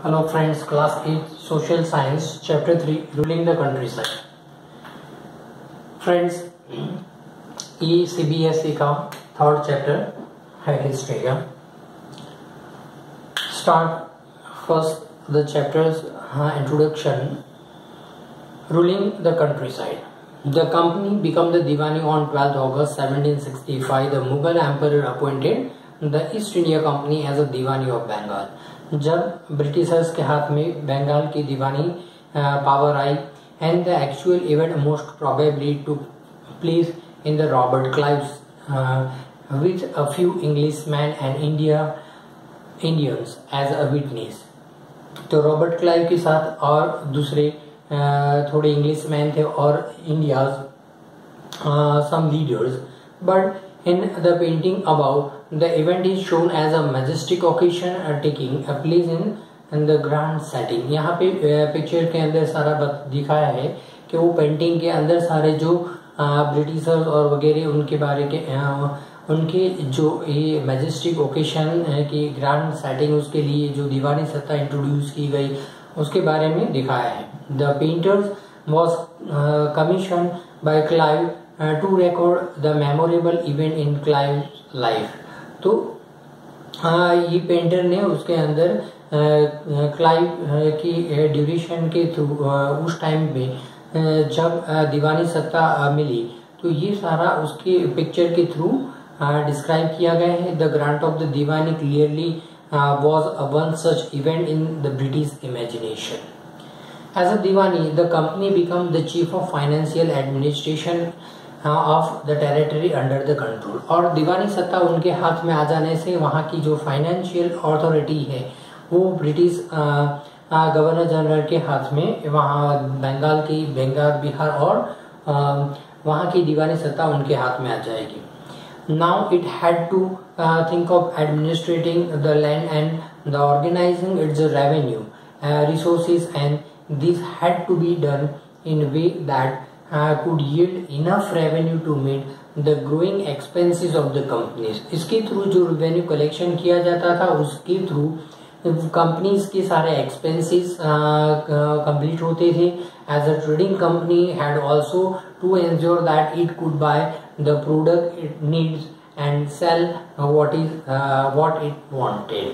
Hello friends, class 8 social science chapter 3 ruling the countryside. Friends, ये CBSE का third chapter है history का. Start first the chapters introduction. Ruling the countryside. The company became the Diwani on 12th August 1765. The Mughal emperor appointed the East India Company as a Diwani of Bengal. जब Britishers के हाथ में बंगाल की दीवानी power आई and the actual event most probably took place in the Robert Clive's with a few Englishman and Indians as a witness. तो Robert Clive के साथ और दूसरे थोड़े इंग्लिशमैन थे और India's some leaders, but in the painting above, the event is shown as a majestic occasion taking a place in the grand setting. यहाँ पे पिक्चर के अंदर सारा दिखाया है कि वो पेंटिंग के अंदर सारे जो ब्रिटिशर्स और वगैरह उनके बारे के उनके जो ये मैजेस्टिक ओकेशन की ग्रैंड सेटिंग उसके लिए जो दीवानी सत्ता इंट्रोड्यूस की गई उसके बारे में दिखाया है. The painters was commission by Clive to record the memorable event in Clive life. तो ये पेंटर ने उसके अंदर क्लाइव की ड्यूरेशन के थ्रू उस टाइम में जब दीवानी सत्ता मिली तो ये सारा उसके पिक्चर के थ्रू डिस्क्राइब किया गया है. The grant of the Deewani clearly was one such event in the British imagination. As a Diwani, the company became the chief of financial administration of the territory under the control. और दीवानी सत्ता उनके हाथ में आ जाने से वहाँ की जो फाइनेंशियल अथॉरिटी है वो ब्रिटिश गवर्नर जनरल के हाथ में वहाँ बंगाल बिहार और वहाँ की दीवानी सत्ता उनके हाथ में आ जाएगी. Now it had to think of administrating the land and the organizing its revenue resources, and this had to be done in a way that could yield enough revenue to meet the growing expenses of the companies. इसके through जो revenue collection किया जाता था उसके through companies के सारे expenses complete होते थे. As a trading company had also to ensure that it could buy the product it needs and sell what it wanted.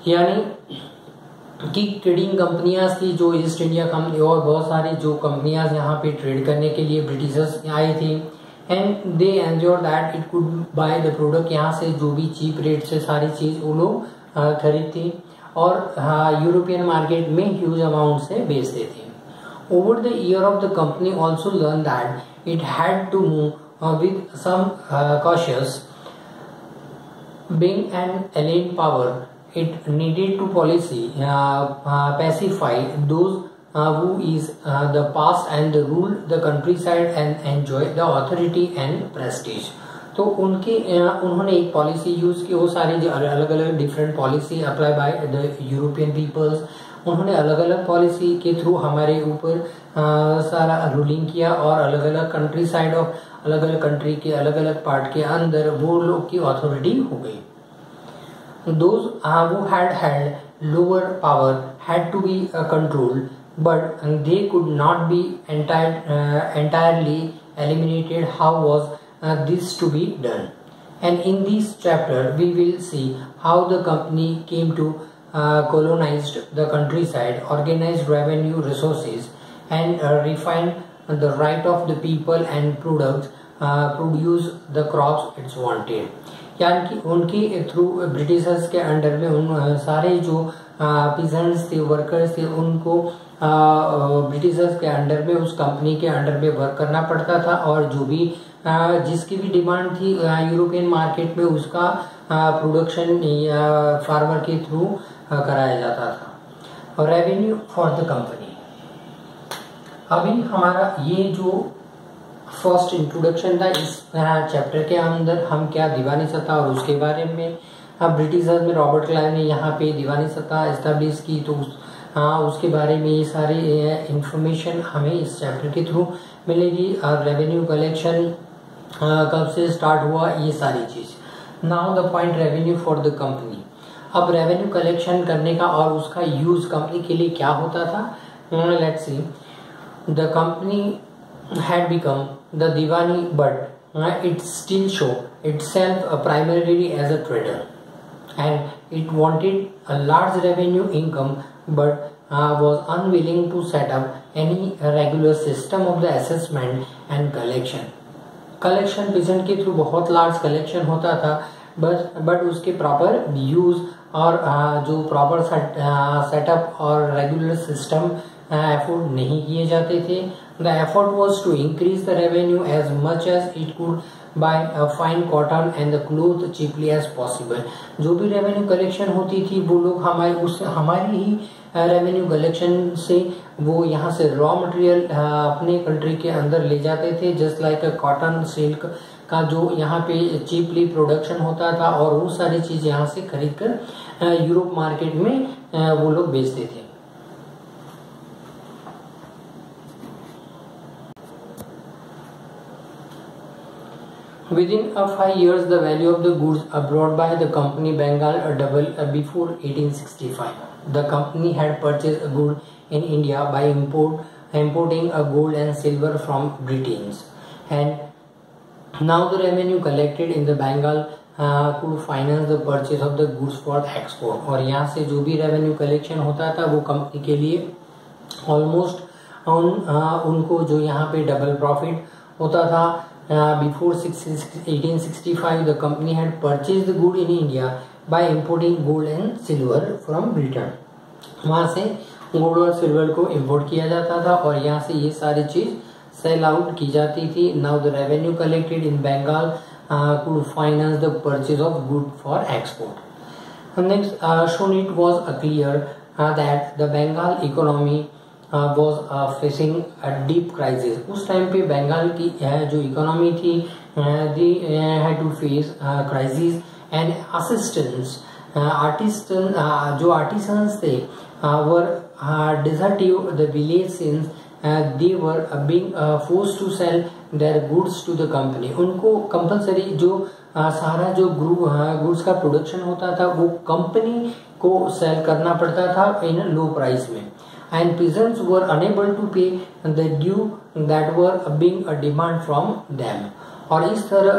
यानी कि ट्रेडिंग कंपनियां थी जो ईस्ट इंडिया कंपनी और बहुत सारी जो कंपनियां यहाँ पे ट्रेड करने के लिए ब्रिटिशर्स आए थे and they ensure that it could buy the product. यहाँ से जो भी चीप रेट से सारी चीज वो लोग खरीदते और यूरोपियन मार्केट में ह्यूज अमाउंट से बेचते थे. Over the year of the company also learn that it had to move with some cautious. Being an alien power it needed to policy pacify those who is the past and rule the countryside and enjoy the authority and prestige. तो उन्होंने एक policy use की. वो सारी जो अलग अलग different policy apply by the European peoples. उन्होंने अलग अलग पॉलिसी के थ्रू हमारे ऊपर सारा रूलिंग किया और अलग अलग कंट्री साइड ऑफ अलग अलग कंट्री के अलग अलग पार्ट के अंदर वो लोग की अथॉरिटी हो गई. Those who had held lower power had to be controlled, but they could not be entirely eliminated. How was this to be done? And in this chapter we will see how the company came to colonize the countryside, organized revenue resources, and refined the right of the people and produce the crops it's wanted. यानी कि उनके through Britishers के under में उन सारे जो peasants थे workers थे उनको ब्रिटिशर्स के अंडर में उस कंपनी के अंडर में वर्क करना पड़ता था और जो भी जिसकी भी डिमांड थी यूरोपियन मार्केट में उसका प्रोडक्शन फार्मर के थ्रू कराया जाता था. और रेवेन्यू फॉर द कंपनी. अभी हमारा ये जो फर्स्ट इंट्रोडक्शन था इस चैप्टर के अंदर हम क्या दीवानी सत्ता और उसके बारे में ब्रिटिशर्स में रॉबर्ट क्लाइव ने यहाँ पे दीवानी सत्ता एस्टेब्लिश की तो उसके बारे में ये सारी इंफॉर्मेशन हमें इस चैप्टर के थ्रू मिलेगी. और रेवेन्यू कलेक्शन कब से स्टार्ट हुआ ये सारी चीज. Now the point revenue for the company. अब रेवेन्यू कलेक्शन करने का और उसका यूज कंपनी के लिए क्या होता था, let's see. The company had become the Diwani, but it still showed itself primarily as a trader, and it wanted a large revenue income, but was unwilling to set up any regular system of the assessment and collection. Collection पेजेंट के through बहुत large collection होता था, but उसके proper use और जो proper setup और regular system afford नहीं किए जाते थे। The effort was to increase the revenue as much as it could buy fine cotton and the cloth cheaply as possible. जो भी रेवेन्यू कलेक्शन होती थी वो लोग हमारी ही रेवेन्यू कलेक्शन से वो यहाँ से रॉ मटेरियल अपने कंट्री के अंदर ले जाते थे, जस्ट लाइक कॉटन सिल्क का जो यहाँ पे चीपली प्रोडक्शन होता था, और वो सारी चीज यहाँ से खरीद कर यूरोप मार्केट में वो लोग बेचते थे। Within 5 years, the value of the goods brought by the company Bengal doubled before 1865. The company had purchased a good in India by importing a gold and silver from Britons, and now the revenue collected in the Bengal could finance the purchase of the goods for export. और यहाँ से जो भी revenue collection होता था वो company के लिए ऑलमोस्ट उनको जो यहाँ पे डबल प्रॉफिट होता था। Before 1865, the company had purchased the good in India by importing gold and silver from Britain. वहाँ से गोल्ड और सिल्वर को इम्पोर्ट किया जाता था और यहाँ से ये सारी चीज सेल आउट की जाती थी। Now the revenue collected in Bengal could finance the purchase of good for export. Next, soon it was clear that the Bengal economy was facing a deep crisis. उस टाइम पे बंगाल की जो economy थी they had to face crisis and assistance जो artisans थे were desertive the village since they were being forced to sell their goods to the company. उनको compulsory जो सारा जो गुड्स का प्रोडक्शन होता था वो कंपनी को सेल करना पड़ता था इन लो प्राइस में, and peasants were unable to pay the due that were being a demand from them. और इस तरह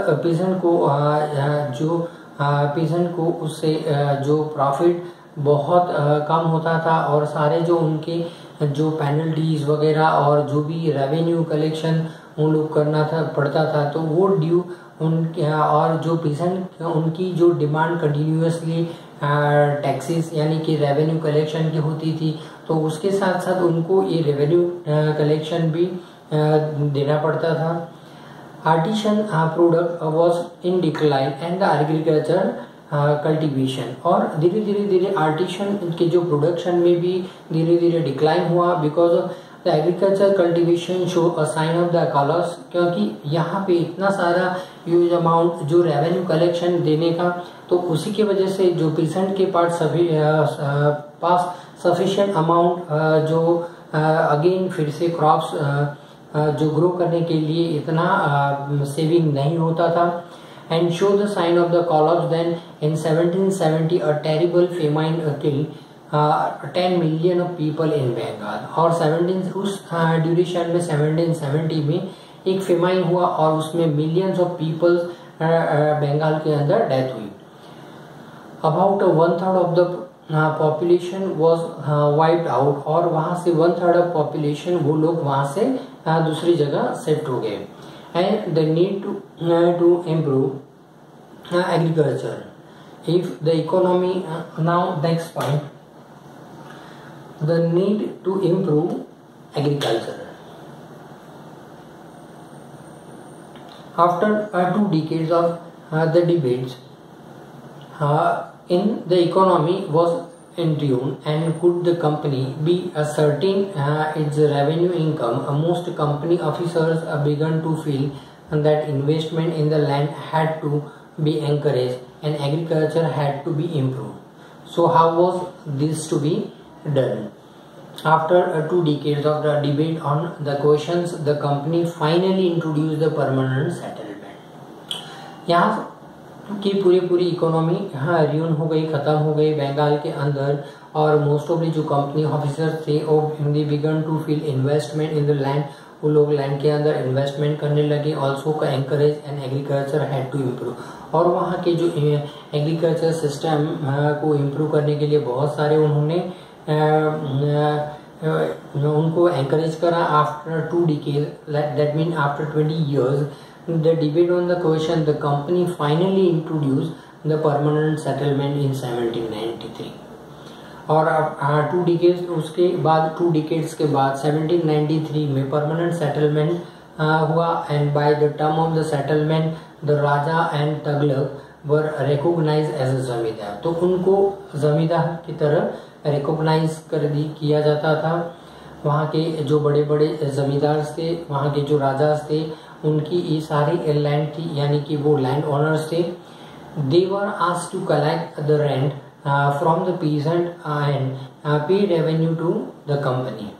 पेजेंट को उससे जो प्रॉफिट बहुत कम होता था और सारे जो उनके जो पेनल्टीज वगैरह और जो भी रेवेन्यू कलेक्शन उन लोग करना था पड़ता था, तो वो ड्यू उनके और जो पेजेंट उनकी जो डिमांड कंटिन्यूअसली टैक्सेस यानी कि रेवेन्यू कलेक्शन की होती थी, तो उसके साथ साथ उनको ये रेवेन्यू कलेक्शन भी देना पड़ता था। Artisan product was in decline and the agriculture cultivation, और धीरे धीरे आर्टिसन के जो प्रोडक्शन में भी धीरे धीरे डिक्लाइन हुआ because of the agriculture cultivation show a sign of the collars, क्योंकि यहाँ पे इतना सारा ह्यूज अमाउंट जो रेवेन्यू कलेक्शन देने का, तो उसी की वजह से जो पेशेंट के पास सफिशिएंट अमाउंट जो अगेन फिर से क्रॉप्स जो ग्रो करने के लिए इतना सेविंग नहीं होता था। And show the sign of the collars then in 1770 a terrible famine killed 10 million of people in Bengal, और उस ड्यूरेशन में 1770 में एक फेमाइन हुआ और उसमें मिलियंस ऑफ पीपल्स बंगाल के अंदर डेथ हुई। About 1/3 of the population was wiped out, और वहां से 1/3 ऑफ पॉपुलेशन वो लोग वहां से दूसरी जगह शिफ्ट हो गए। And the need to improve agriculture if the economy now next point the need to improve agriculture after 2 decades of the debates in the economy was in tune, and could the company be asserting its revenue income, most company officers began to feel that investment in the land had to be encouraged and agriculture had to be improved. So how was this to be done? After 2 decades of the debate on the questions, the company finally introduced the permanent settlement. यहाँ की पूरी economy ruin हो गई, खत्म हो गई बंगाल के अंदर। और मोस्ट ऑफ दी जो कंपनी ऑफिसर्स थे वो they began to feel investment in the land, वो लोग लैंड के अंदर इन्वेस्टमेंट करने लगे। ऑल्सो का encourage and agriculture had to improve, और वहाँ के जो एग्रीकल्चर सिस्टम को इम्प्रूव करने के लिए बहुत सारे उन्होंने उनको एनकरेज करा। After 2 decades, that mean after 20 years, the debate on the question, the company finally introduced the permanent settlement in 1793. और 2 decades उसके बाद 2 decades के बाद 1793 में परमानेंट सेटलमेंट हुआ। And by the term of the settlement the raja and तगलक were recognised as a zamindar, तो उनको जमींदार की तरह रिकॉग्नाइज किया जाता था। वहाँ के जो बड़े बड़े जमींदार थे, वहाँ के जो राजा थे, उनकी ये सारी लैंड थी, यानी कि वो लैंड ओनर्स थे। They were asked to collect the rent from the peasant and pay revenue to the company,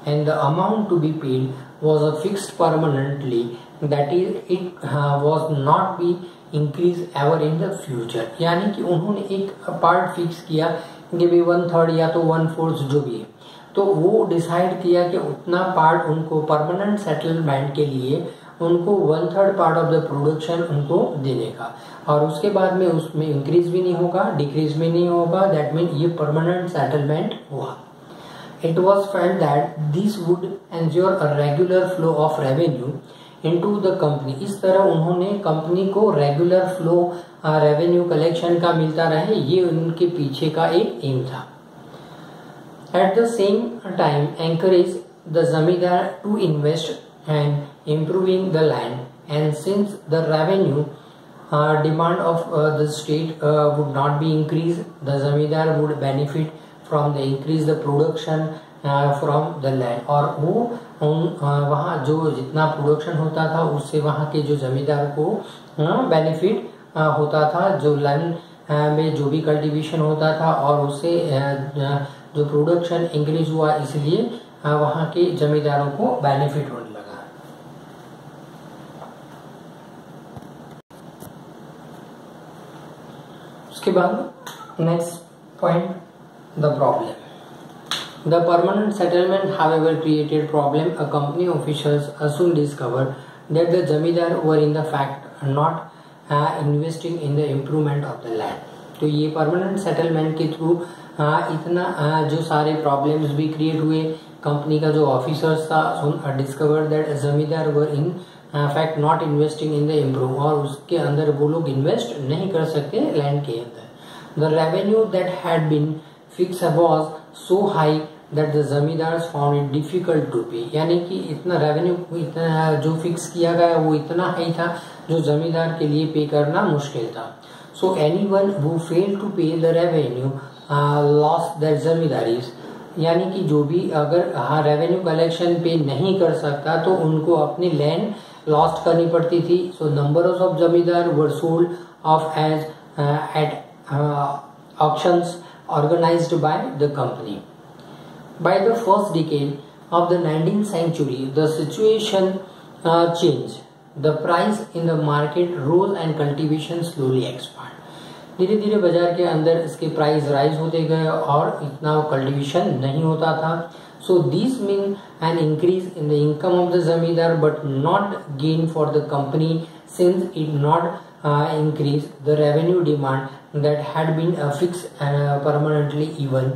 and the amount to be paid was a fixed permanently, that is it was not be increase ever in the future. यानी कि उन्होंने एक part fix किया कि भी 1/3 या तो 1/4 जो भी है, तो वो डिसाइड किया कि उतना पार्ट उनको परमानेंट सेटलमेंट के लिए उनको 1/3 पार्ट ऑफ द प्रोडक्शन उनको देने का, और उसके बाद में उसमें इंक्रीज भी नहीं होगा, डिक्रीज भी नहीं होगा। दैट मीन ये परमानेंट सेटलमेंट हुआ। It was felt that this would ensure a regular flow of revenue into the company. इस तरह उन्होंने कंपनी को रेगुलर फ्लो रेवेन्यू कलेक्शन का मिलता रहे, ये उनके पीछे का एक एम था। At the same time encourage the zamindar to invest and improving the land, and since the revenue demand of the state would not be increase, the zamindar would benefit from the increase the production from the land. और वो वहाँ जो जितना production होता था उससे वहाँ के जो जमींदार को बेनिफिट होता था, जो लैंड में जो भी कल्टीवेशन होता था, और उससे जो प्रोडक्शन इंक्रीज हुआ, इसलिए वहाँ के जमींदारों को बेनिफिट होने लगा। उसके बाद next point, the problem. The permanent settlement, however, created problem. A company officials soon discovered that the zamindar were in the fact not investing in the improvement of the land. तो ये permanent settlement के through इतना जो सारे problems भी create हुए। Company का जो officers था discovered that zamindar were in fact not investing in the improve, और उसके अंदर वो लोग invest नहीं कर सकते land के अंदर। The revenue that had been fixed was so high that the zamindars found it difficult to pay, यानी कि इतना रेवेन्यू इतना जो फिक्स किया गया वो इतना हाई था जो जमींदार के लिए पे करना मुश्किल था। So anyone who fail to pay the revenue lost their zamindaris, यानी कि जो भी अगर रेवेन्यू कलेक्शन पे नहीं कर सकता तो उनको अपनी लैंड लॉस्ट करनी पड़ती थी। सो number of zamindar were sold off as at auctions organized by the company. By the first decade of the 19th century, the situation changed. The price in the market rose and cultivation slowly expanded. धीरे धीरे बाजार के अंदर इसके price rise होते गए और इतना कल्टीवेशन नहीं होता था। So this means an increase in the income of the zamindar, but not gain for the company, since it not increase the revenue demand that had been fixed permanently. Even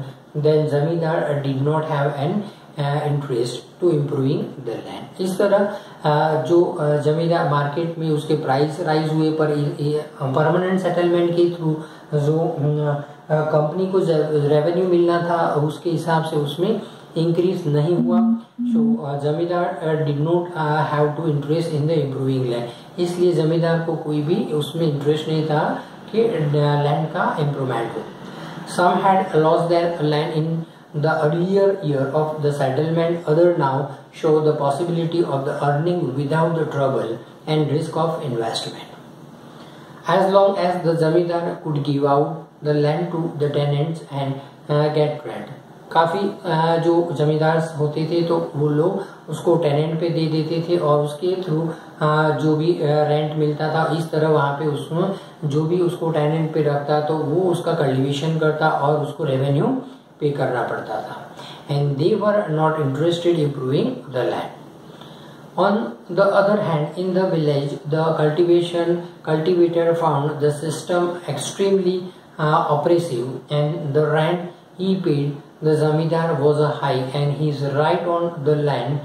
then zamindar did not have an interest to improving the land. इस तरह जो जमींदार market में उसके price rise हुए, पर permanent settlement के through जो कंपनी को रेवेन्यू मिलना था उसके हिसाब से उसमें इंक्रीज नहीं हुआ। So zamindar did not have to interest in the improving land, इसलिए जमींदार को कोई भी उसमें इंटरेस्ट नहीं था कि लैंड का इम्प्रूवमेंट हो। Some had lost their land in the earlier year of the settlement, other now show the possibility of the earning without the trouble and risk of investment. As long as the zamindar could give out the land to the tenants and get rent, काफ़ी जो जमींदार होते थे तो वो लोग उसको tenant पे दे देते थे और उसके थ्रू जो भी रेंट मिलता था, इस तरह वहाँ पे उसमें जो भी उसको टेनेंट पे रखता तो वो उसका कल्टीवेशन करता और उसको रेवेन्यू पे करना पड़ता था. And they were not interested improving the land. On the other hand, in the village, the cultivator found the system extremely oppressive, and the rent he paid the zamindar was high, and his right on the land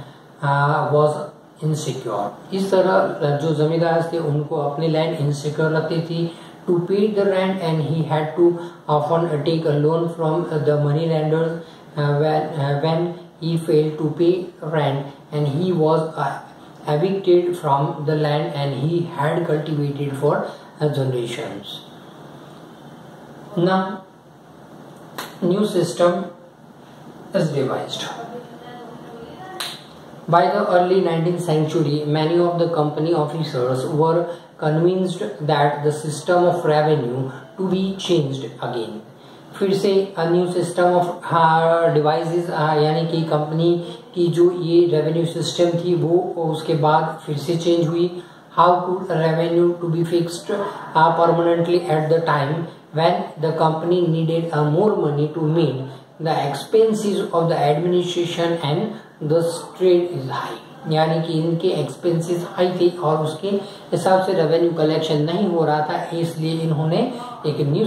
was insecure. इस तरह जो जमींदार थे उनको अपनी land insecure लगती थी. To pay the rent, and he had to often take a loan from the money lenders when he failed to pay rent, and he was evicted from the land and he had cultivated for generations. Now, new system is devised. By the early 19th century, many of the company officers were convinced that the system of revenue to be changed again. फिर से new system of devices यानी कि company की जो ये revenue system थी वो उसके बाद फिर से चेंज हुई. How could revenue to be fixed permanently at the time when the company needed more money to meet the expenses of the administration and the trade is high. यानी कि इनके एक्सपेंसेस हाई थे और उसके हिसाब से revenue collection नहीं हो रहा था, इसलिए इन्होंने एक new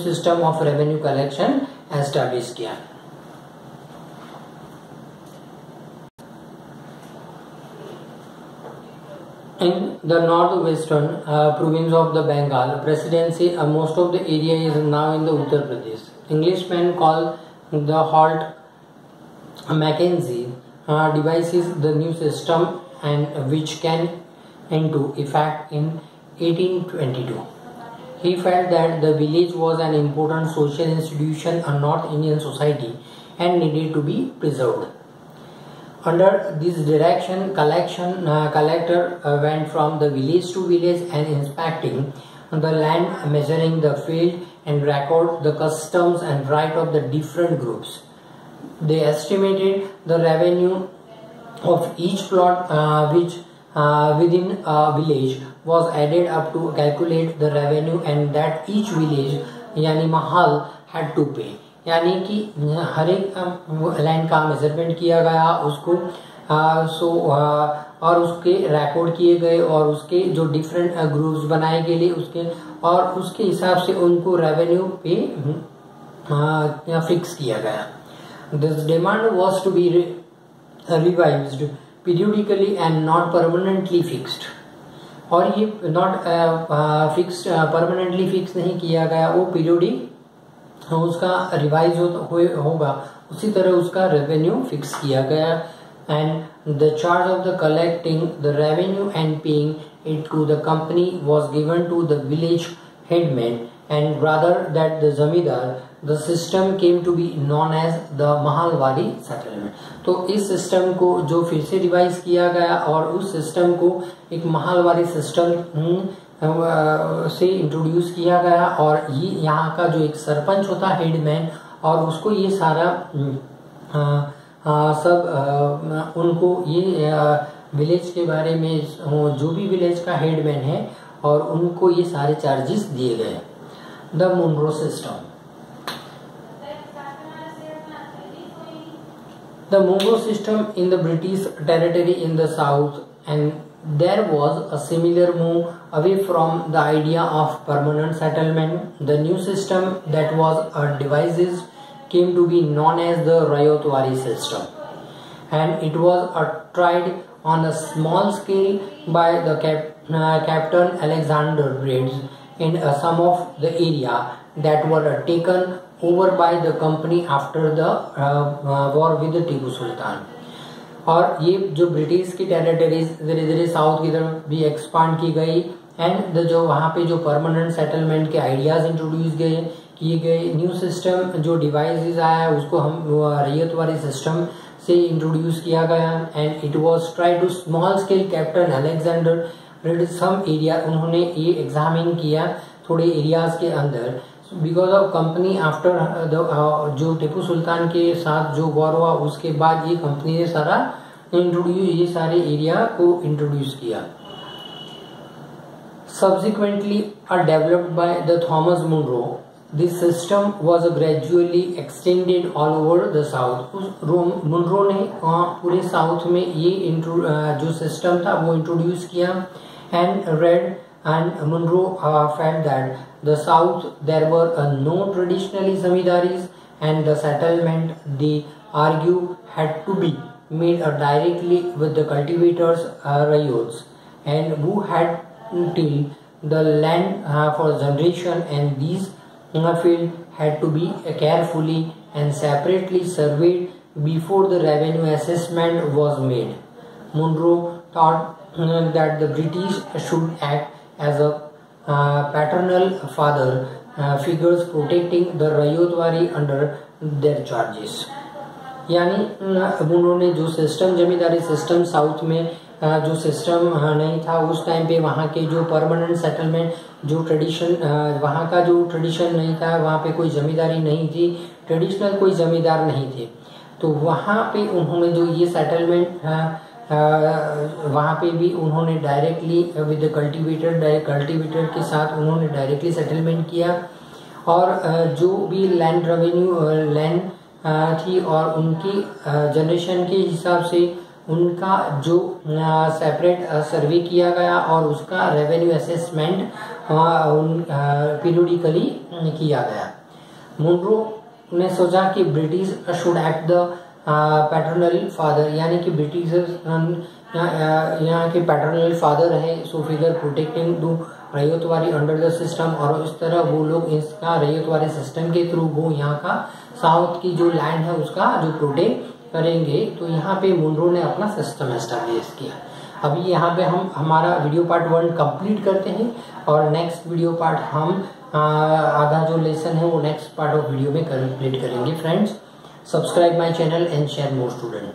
system of revenue collection establish किया. In the northwestern province of the Bengal presidency, most of the area is now in the Uttar Pradesh. Englishmen call the halt Mackenzie devises the new system and which came into effect in 1822. He felt that the village was an important social institution in North Indian society and needed to be preserved. Under this direction, collector went from the village to village and inspecting the land, measuring the field, and record the customs and right of the different groups. They estimated the revenue of each plot which within a village was added up to calculate the revenue, and that each village यानी महल had to pay. यानी कि हर एक land का measurement किया गया, उसको और उसके रिकॉर्ड किए गए और उसके जो डिफरेंट ग्रुप्स बनाए गए उसके और उसके हिसाब से उनको रेवेन्यू पे फिक्स किया गया. This demand was to be revised periodically and not permanently fixed. और ये not fixed permanently fix नहीं किया गया, वो पीरियोडिक उसका रिवाइज होगा, उसी तरह उसका रेवेन्यू फिक्स किया गया. And the charge of the collecting the revenue and paying it to the company was given to the village headman, and rather that the zamindar. The system came to be known as the mahalwari settlement. तो इस system को जो फिर से revise किया गया और उस सिस्टम को एक महालवारी सिस्टम से इंट्रोड्यूस किया गया, और ये यहाँ का जो एक सरपंच होता है हेडमैन, और उसको ये सारा सब उनको ये विलेज के बारे में जो भी विलेज का हेडमैन है और उनको ये सारे चार्जेस दिए गए. The Munro system. The Munro system in the British territory in the south, and there was a similar move away from the idea of permanent settlement. The new system that was devised came to be known as the Rayotwari system, and it was tried on a small scale by the Captain Alexander Briggs in some of the area that were taken over by the company after the war with Tipu Sultan. और ये जो British की territories धीरे धीरे south की तरफ भी expand की गई, एंड जो वहाँ पे जो परमानेंट सेटलमेंट के आइडियाज इंट्रोड्यूस किए गए, न्यू सिस्टम जो डिवाइसेस आया उसको हम रैयतवारी सिस्टम से इंट्रोड्यूस किया गया. And it was try to small scale. Captain Alexander Read some area, उन्होंने ये एग्जामिन किया थोड़े एरियाज के अंदर, बिकॉज ऑफ कंपनी आफ्टर जो टीपू सुल्तान के साथ जो वॉर हुआ उसके बाद ये कंपनी ने सारा ये सारे एरिया को इंट्रोड्यूस किया। Subsequently developed by the Thomas Munro, this system was gradually extended all over the south। Munro ने पूरे साउथ में ये जो सिस्टम था वो इंट्रोड्यूस किया। and Munro felt that the south there were no traditionally zamindars and the settlement they argue had to be made directly with the cultivators ryots and who had till the land for generation, and these field had to be carefully and separately surveyed before the revenue assessment was made। Munro thought that the British should act as a paternal father figures protecting the Rayotwari under their charges। यानी उन्होंने जो system जमींदारी system south में जो system नहीं था उस time पे वहाँ के जो परमानेंट सेटलमेंट जो ट्रेडिशन वहाँ का जो ट्रेडिशन नहीं था, वहाँ पे कोई जमींदारी नहीं थी, ट्रेडिशनल कोई जमींदार नहीं थे, तो वहाँ पे उन्होंने जो ये सेटलमेंट वहाँ पे भी उन्होंने डायरेक्टली विद कल्टीवेटर के साथ उन्होंने डायरेक्टली सेटलमेंट किया। और जो भी लैंड रेवेन्यू लैंड थी और उनकी जनरेशन के हिसाब से उनका जो सेपरेट सर्वे किया गया और उसका रेवेन्यू असेसमेंट पीरियडिकली किया गया। मुनरो ने सोचा कि British should act the paternal father, यानी कि ब्रिटिश यहाँ के पैटर्नल फादर है, so figure protecting to ryotwari under the system, और इस तरह वो लोग इसका रैयतवारी सिस्टम के थ्रू वो यहाँ का साउथ की जो लैंड है उसका जो प्रोटेक्ट करेंगे। तो यहाँ पे मुनरो ने अपना सिस्टम एस्टेब्लिश किया। अभी यहाँ पे हम हमारा वीडियो पार्ट 1 कंप्लीट करते हैं और नेक्स्ट वीडियो पार्ट हम आधा जो लेसन है वो नेक्स्ट पार्ट ऑफ वीडियो में कंप्लीट करेंगे। Friends, subscribe my channel and share more student.